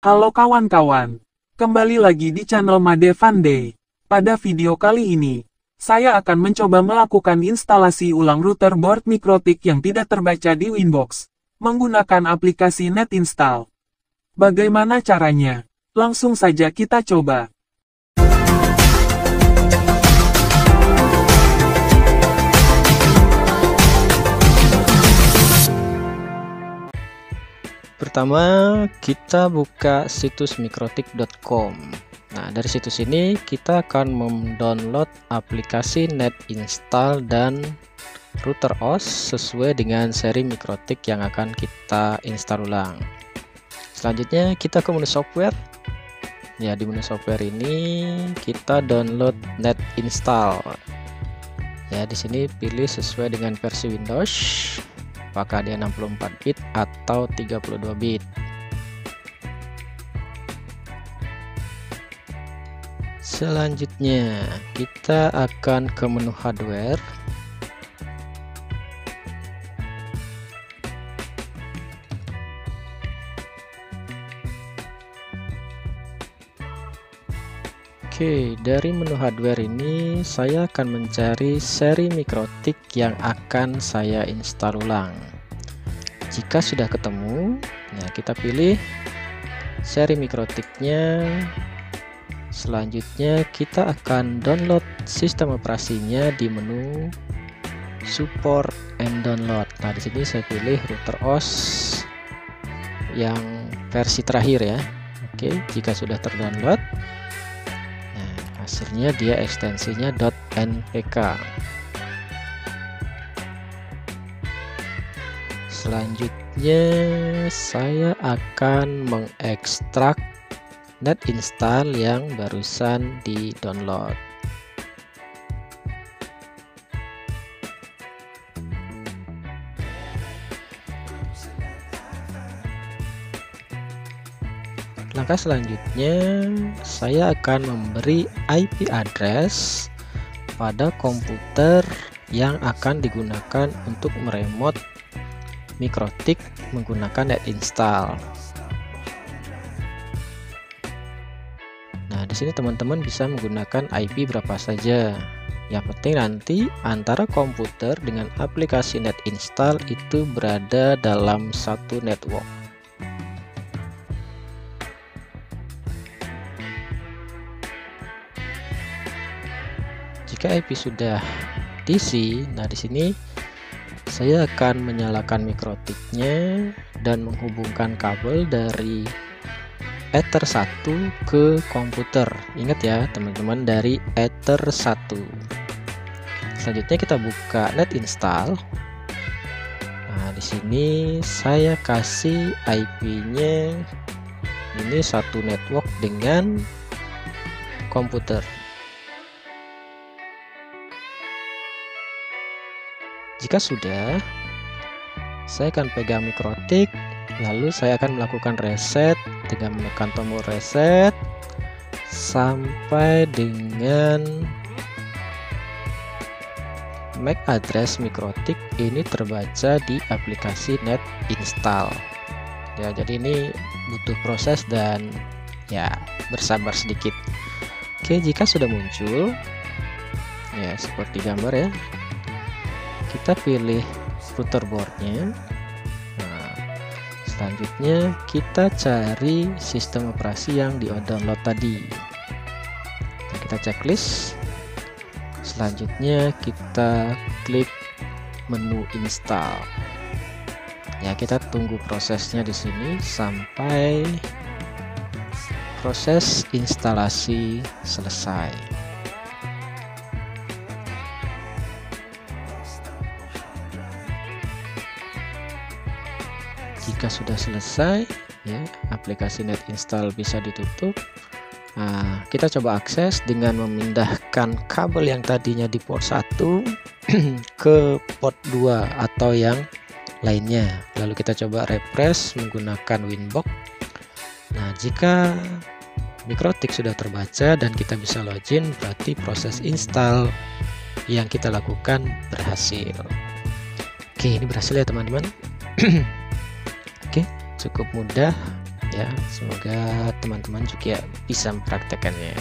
Halo kawan-kawan, kembali lagi di channel Made Fun Day. Pada video kali ini, saya akan mencoba melakukan instalasi ulang router board Mikrotik yang tidak terbaca di Winbox, menggunakan aplikasi NetInstall. Bagaimana caranya? Langsung saja kita coba. Pertama, kita buka situs mikrotik.com. Nah, dari situs ini kita akan mendownload aplikasi NetInstall dan router OS sesuai dengan seri Mikrotik yang akan kita install ulang. Selanjutnya kita ke menu software. Ya, di menu software ini kita download NetInstall. Ya, di sini pilih sesuai dengan versi Windows. Apakah dia 64 bit atau 32 bit. Selanjutnya kita akan ke menu hardware. Oke, dari menu hardware ini saya akan mencari seri Mikrotik yang akan saya install ulang. Jika sudah ketemu, nah kita pilih seri Mikrotiknya. Selanjutnya kita akan download sistem operasinya di menu support and download. Nah, di sini saya pilih router OS yang versi terakhir ya. Oke, jika sudah terdownload, hasilnya dia ekstensinya .npk. Selanjutnya saya akan mengekstrak NetInstall yang barusan di download. Langkah selanjutnya, saya akan memberi IP address pada komputer yang akan digunakan untuk meremote Mikrotik menggunakan NetInstall. Nah, di sini teman-teman bisa menggunakan IP berapa saja. Yang penting nanti antara komputer dengan aplikasi NetInstall itu berada dalam satu network. Jika IP sudah diisi, nah di sini saya akan menyalakan Mikrotiknya dan menghubungkan kabel dari Ether 1 ke komputer. Ingat ya teman-teman, dari Ether 1. Selanjutnya kita buka NetInstall. Nah, di sini saya kasih IP-nya ini satu network dengan komputer. Jika sudah, saya akan pegang Mikrotik, lalu saya akan melakukan reset dengan menekan tombol reset sampai dengan MAC address Mikrotik ini terbaca di aplikasi NetInstall. Ya, jadi ini butuh proses dan ya bersabar sedikit. Oke, jika sudah muncul, ya seperti gambar ya. Kita pilih router boardnya. Nah, selanjutnya kita cari sistem operasi yang di download tadi. Nah, kita checklist. Selanjutnya kita klik menu install. Ya, kita tunggu prosesnya di sini sampai proses instalasi selesai. Jika sudah selesai, ya aplikasi NetInstall bisa ditutup. Nah, kita coba akses dengan memindahkan kabel yang tadinya di port 1 ke port 2 atau yang lainnya. Lalu kita coba refresh menggunakan Winbox. Nah, jika Mikrotik sudah terbaca dan kita bisa login, berarti proses install yang kita lakukan berhasil. Oke, ini berhasil ya teman-teman. Oke, cukup mudah ya. Semoga teman-teman juga bisa mempraktekannya.